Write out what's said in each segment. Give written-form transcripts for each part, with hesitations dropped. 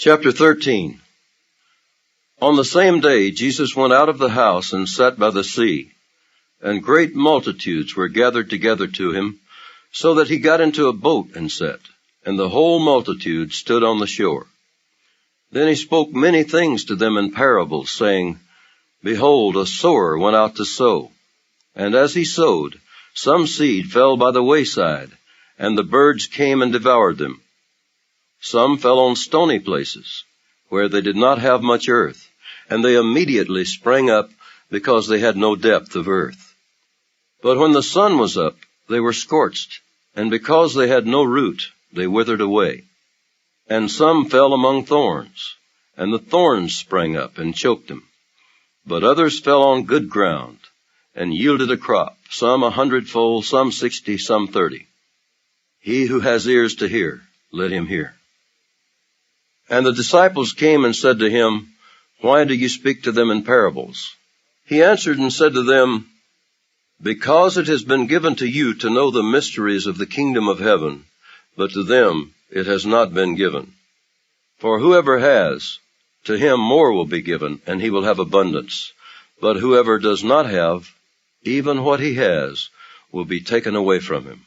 Chapter 13. On the same day Jesus went out of the house and sat by the sea, and great multitudes were gathered together to him, so that he got into a boat and sat, and the whole multitude stood on the shore. Then he spoke many things to them in parables, saying, Behold, a sower went out to sow. And as he sowed, some seed fell by the wayside, and the birds came and devoured them. Some fell on stony places, where they did not have much earth, and they immediately sprang up, because they had no depth of earth. But when the sun was up, they were scorched, and because they had no root, they withered away. And some fell among thorns, and the thorns sprang up and choked them. But others fell on good ground, and yielded a crop, some 100-fold, some 60, some 30. He who has ears to hear, let him hear. And the disciples came and said to him, Why do you speak to them in parables? He answered and said to them, Because it has been given to you to know the mysteries of the kingdom of heaven, but to them it has not been given. For whoever has, to him more will be given, and he will have abundance. But whoever does not have, even what he has, will be taken away from him.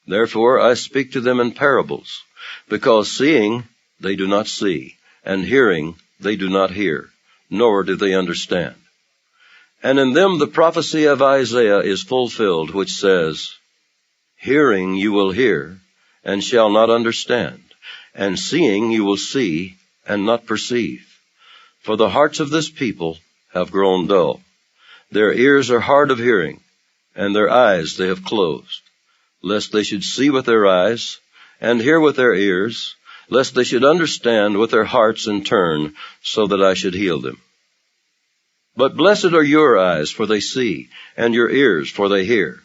Therefore I speak to them in parables, because seeing they do not see, and hearing they do not hear, nor do they understand. And in them the prophecy of Isaiah is fulfilled, which says, Hearing you will hear, and shall not understand, and seeing you will see, and not perceive. For the hearts of this people have grown dull. Their ears are hard of hearing, and their eyes they have closed, lest they should see with their eyes, and hear with their ears, lest they should understand with their hearts and turn, so that I should heal them. But blessed are your eyes, for they see, and your ears, for they hear.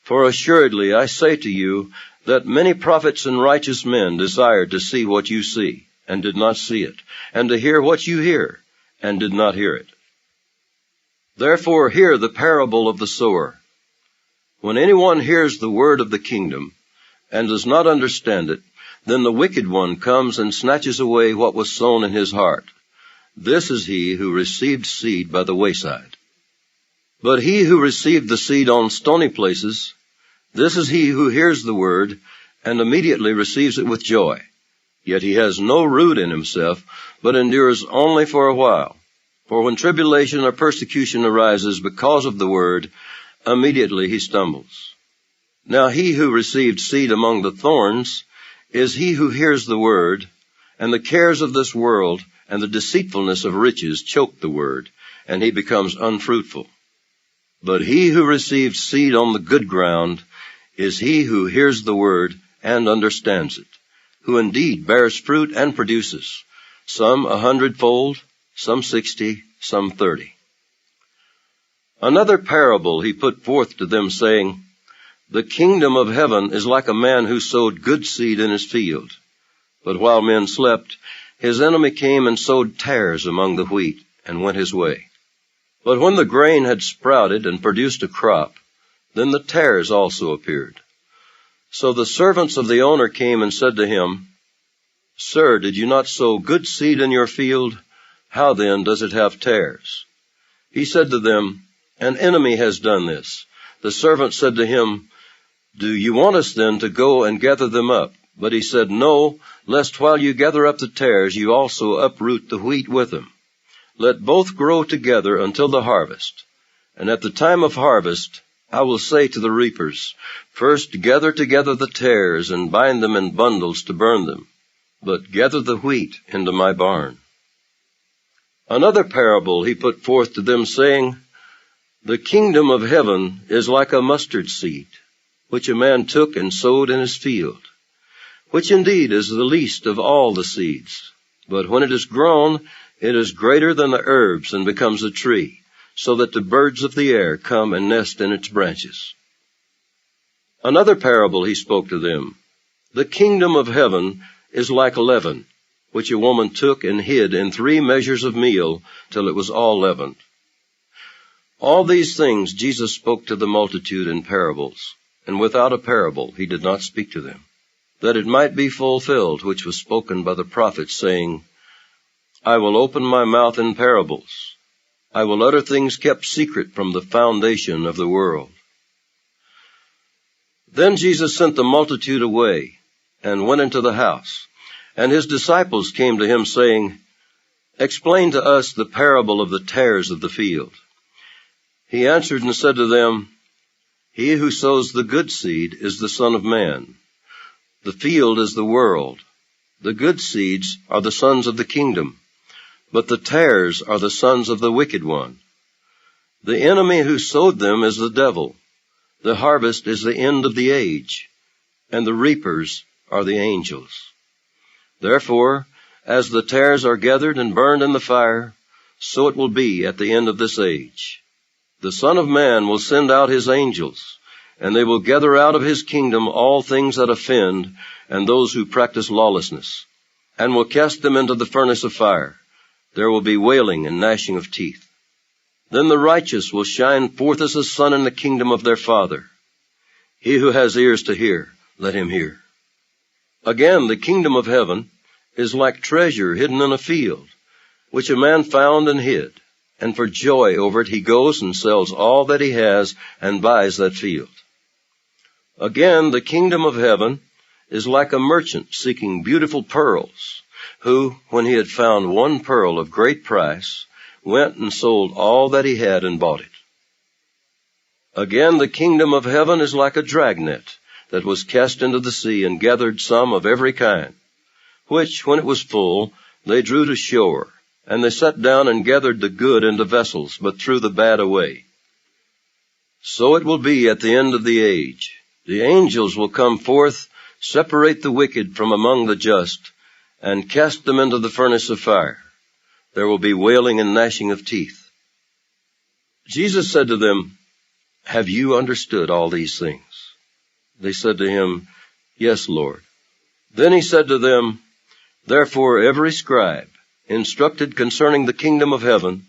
For assuredly I say to you, that many prophets and righteous men desired to see what you see, and did not see it, and to hear what you hear, and did not hear it. Therefore hear the parable of the sower. When anyone hears the word of the kingdom, and does not understand it, then the wicked one comes and snatches away what was sown in his heart. This is he who received seed by the wayside. But he who received the seed on stony places, this is he who hears the word, and immediately receives it with joy. Yet he has no root in himself, but endures only for a while. For when tribulation or persecution arises because of the word, immediately he stumbles. Now he who received seed among the thorns is he who hears the word, and the cares of this world and the deceitfulness of riches choke the word, and he becomes unfruitful. But he who received seed on the good ground is he who hears the word and understands it, who indeed bears fruit and produces, some 100-fold, some 60, some 30. Another parable he put forth to them, saying, The kingdom of heaven is like a man who sowed good seed in his field. But while men slept, his enemy came and sowed tares among the wheat, and went his way. But when the grain had sprouted and produced a crop, then the tares also appeared. So the servants of the owner came and said to him, Sir, did you not sow good seed in your field? How then does it have tares? He said to them, An enemy has done this. The servant said to him, Do you want us then to go and gather them up? But he said, No, lest while you gather up the tares, you also uproot the wheat with them. Let both grow together until the harvest. And at the time of harvest, I will say to the reapers, First gather together the tares, and bind them in bundles to burn them, but gather the wheat into my barn. Another parable he put forth to them, saying, The kingdom of heaven is like a mustard seed, which a man took and sowed in his field, which indeed is the least of all the seeds. But when it is grown, it is greater than the herbs and becomes a tree, so that the birds of the air come and nest in its branches. Another parable he spoke to them. The kingdom of heaven is like leaven, which a woman took and hid in 3 measures of meal till it was all leavened. All these things Jesus spoke to the multitude in parables, and without a parable he did not speak to them. that it might be fulfilled, which was spoken by the prophet, saying, I will open my mouth in parables. I will utter things kept secret from the foundation of the world. Then Jesus sent the multitude away, and went into the house. And his disciples came to him, saying, Explain to us the parable of the tares of the field. He answered and said to them, He who sows the good seed is the Son of Man. The field is the world. The good seeds are the sons of the kingdom, but the tares are the sons of the wicked one. The enemy who sowed them is the devil. The harvest is the end of the age, and the reapers are the angels. Therefore, as the tares are gathered and burned in the fire, so it will be at the end of this age. The Son of Man will send out his angels, and they will gather out of his kingdom all things that offend and those who practice lawlessness, and will cast them into the furnace of fire. There will be wailing and gnashing of teeth. Then the righteous will shine forth as the sun in the kingdom of their Father. He who has ears to hear, let him hear. Again, the kingdom of heaven is like treasure hidden in a field, which a man found and hid, and for joy over it he goes and sells all that he has and buys that field. Again, the kingdom of heaven is like a merchant seeking beautiful pearls, who, when he had found one pearl of great price, went and sold all that he had and bought it. Again, the kingdom of heaven is like a dragnet that was cast into the sea and gathered some of every kind, which, when it was full, they drew to shore, and they sat down and gathered the good into vessels, but threw the bad away. So it will be at the end of the age. The angels will come forth, separate the wicked from among the just, and cast them into the furnace of fire. There will be wailing and gnashing of teeth. Jesus said to them, Have you understood all these things? They said to him, Yes, Lord. Then he said to them, Therefore every scribe, instructed concerning the kingdom of heaven,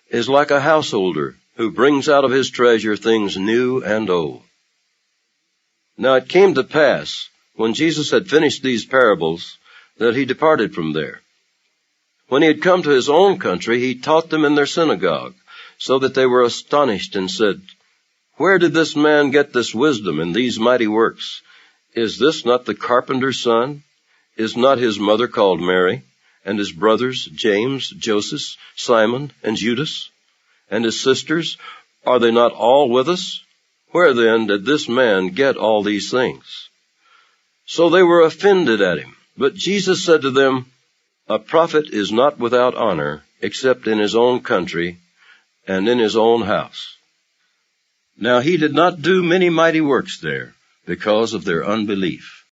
is like a householder who brings out of his treasure things new and old. Now it came to pass, when Jesus had finished these parables, that he departed from there. When he had come to his own country, he taught them in their synagogue, so that they were astonished and said, Where did this man get this wisdom and these mighty works? Is this not the carpenter's son? Is not his mother called Mary, and his brothers James, Joseph, Simon, and Judas? And his sisters, are they not all with us? Where then did this man get all these things? So they were offended at him. But Jesus said to them, A prophet is not without honor, except in his own country and in his own house. Now he did not do many mighty works there, because of their unbelief.